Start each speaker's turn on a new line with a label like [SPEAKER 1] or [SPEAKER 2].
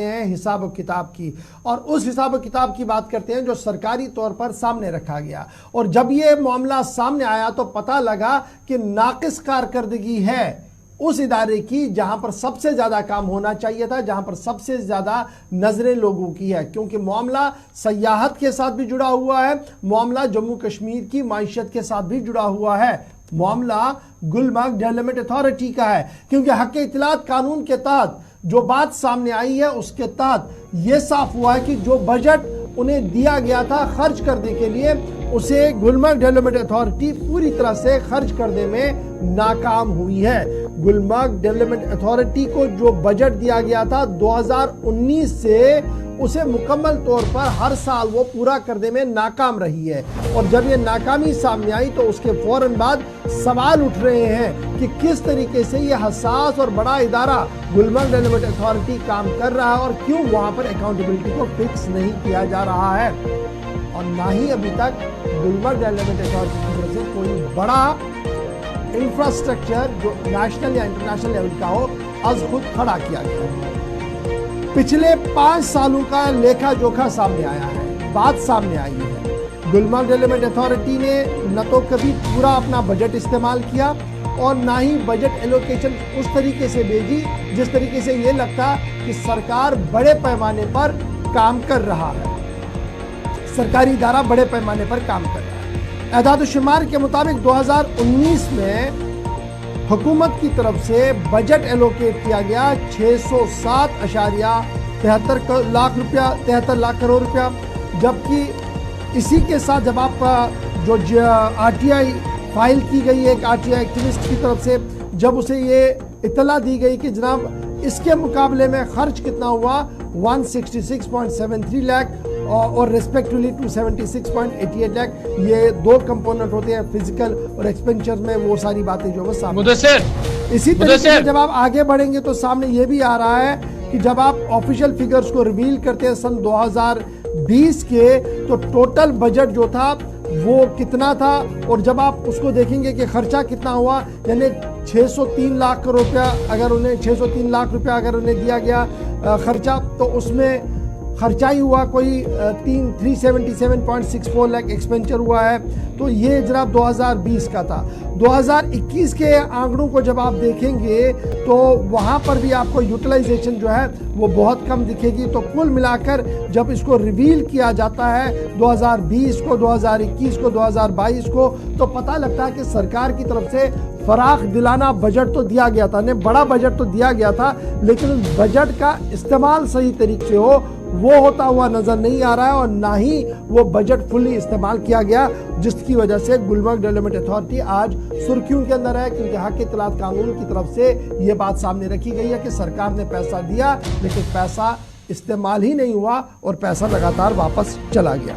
[SPEAKER 1] ہیں حساب و کتاب کی، اور اس حساب و کتاب کی بات کرتے ہیں جو سرکاری طور پر سامنے رکھا گیا، اور جب یہ معاملہ سامنے آیا تو پتہ لگا کہ ناقص کارکردگی ہے اس ادارے کی جہاں پر سب سے زیادہ کام ہونا چاہیے تھا، جہاں پر سب سے زیادہ نظریں لوگوں کی ہے، کیونکہ معاملہ سیاحت کے ساتھ بھی جڑا ہوا ہے، معاملہ جموں کشمیر کی معیشت کے ساتھ بھی جڑا ہوا ہے، معاملہ گلمرگ ڈیولپمنٹ اتھارٹی کا ہے، کیونکہ حق اطلاعات قانون کے تحت جو بات سامنے آئی ہے اس کے تحت یہ صاف ہوا ہے کہ جو بجٹ انہیں دیا گیا تھا خرچ کرنے کے لیے اسے گلمرگ ڈیولپمنٹ اتھارٹی پوری طرح سے خرچ کرنے میں ناکام ہوئی ہے۔ گلمرگ ڈیولپمنٹ اتھارٹی کو جو بجٹ دیا گیا تھا 2019 سے اسے مکمل طور پر ہر سال وہ پورا کرنے میں ناکام رہی ہے، اور جب یہ ناکامی سامنے آئی تو اس کے فوراً بعد سوال اٹھ رہے ہیں کہ کس طریقے سے یہ حساس اور بڑا ادارہ گلمرگ ڈیولپمنٹ اتھارٹی کام کر رہا ہے اور کیوں وہاں پر اکاؤنٹیبلٹی کو فکس نہیں کیا جا رہا ہے، اور نہ ہی ابھی تک گلمرگ ڈیولپمنٹ اتھارٹی کی طرف سے کوئی بڑا انفراسٹرکچر جو نیشنل یا انٹرنیشنل لیول کا ہو از خود کھڑا کیا گیا ہے۔ پچھلے 5 سالوں کا لیکھا جوکھا سامنے آیا ہے، بات سامنے آئی ہے، گلمرگ ڈیولپمنٹ اتھارٹی نے نہ تو کبھی پورا اپنا بجٹ استعمال کیا اور نہ ہی بجٹ ایلوکیشن اس طریقے سے بھیجی جس طریقے سے یہ لگتا کہ سرکار بڑے پیمانے پر کام کر رہا ہے، سرکاری ادارہ بڑے پیمانے پر کام کر رہا ہے۔ اعداد و شمار کے مطابق 2019 میں حکومت کی طرف سے بجٹ ایلوکیٹ کیا گیا 607.73 لاکھ کروڑ روپیہ، جبکہ اسی کے ساتھ جب آپ جو آر ٹی آئی فائل کی گئی ایک آر ٹی آئی ایکٹیوسٹ کی طرف سے جب اسے یہ اطلاع دی گئی کہ جناب اس کے مقابلے میں خرچ کتنا ہوا 166.73 لاکھ اور ریسپیکٹولی 276.88 لاکھ، یہ 2 کمپوننٹ ہوتے ہیں فزیکل اور ایکسپینچر میں، وہ ساری باتیں جو ہے سامنے اسی طریقے سے جب آپ آگے بڑھیں گے تو سامنے یہ بھی آ رہا ہے کہ جب آپ آفیشیل فگرز کو ریویل کرتے ہیں سن 2020 کے تو ٹوٹل بجٹ جو تھا وہ کتنا تھا، اور جب آپ اس کو دیکھیں گے کہ خرچہ کتنا ہوا، یعنی 603 لاکھ کروڑ روپیہ اگر انہیں 603 لاکھ روپیہ اگر انہیں دیا گیا خرچہ، تو اس میں خرچہ ہی ہوا کوئی 377.64 لاکھ ایکسپینچر ہوا ہے، تو یہ جناب 2020 کا تھا۔ 2021 کے آنکڑوں کو جب آپ دیکھیں گے تو وہاں پر بھی آپ کو یوٹیلائزیشن جو ہے وہ بہت کم دکھے گی، تو کل ملا کر جب اس کو ریویل کیا جاتا ہے 2020 کو 2021 کو 2022 کو تو پتہ لگتا ہے کہ سرکار کی طرف سے فراخ دلانہ بجٹ تو دیا گیا تھا، بڑا بجٹ تو دیا گیا تھا، لیکن اس بجٹ کا استعمال صحیح طریقے سے ہو وہ ہوتا ہوا نظر نہیں آ رہا ہے، اور نہ ہی وہ بجٹ فلی استعمال کیا گیا، جس کی وجہ سے گلمرگ ڈیولپمنٹ اتھارٹی آج سرخیوں کے اندر ہے، کیونکہ حق اطلاعات قانون کی طرف سے یہ بات سامنے رکھی گئی ہے کہ سرکار نے پیسہ دیا لیکن پیسہ استعمال ہی نہیں ہوا اور پیسہ لگاتار واپس چلا گیا۔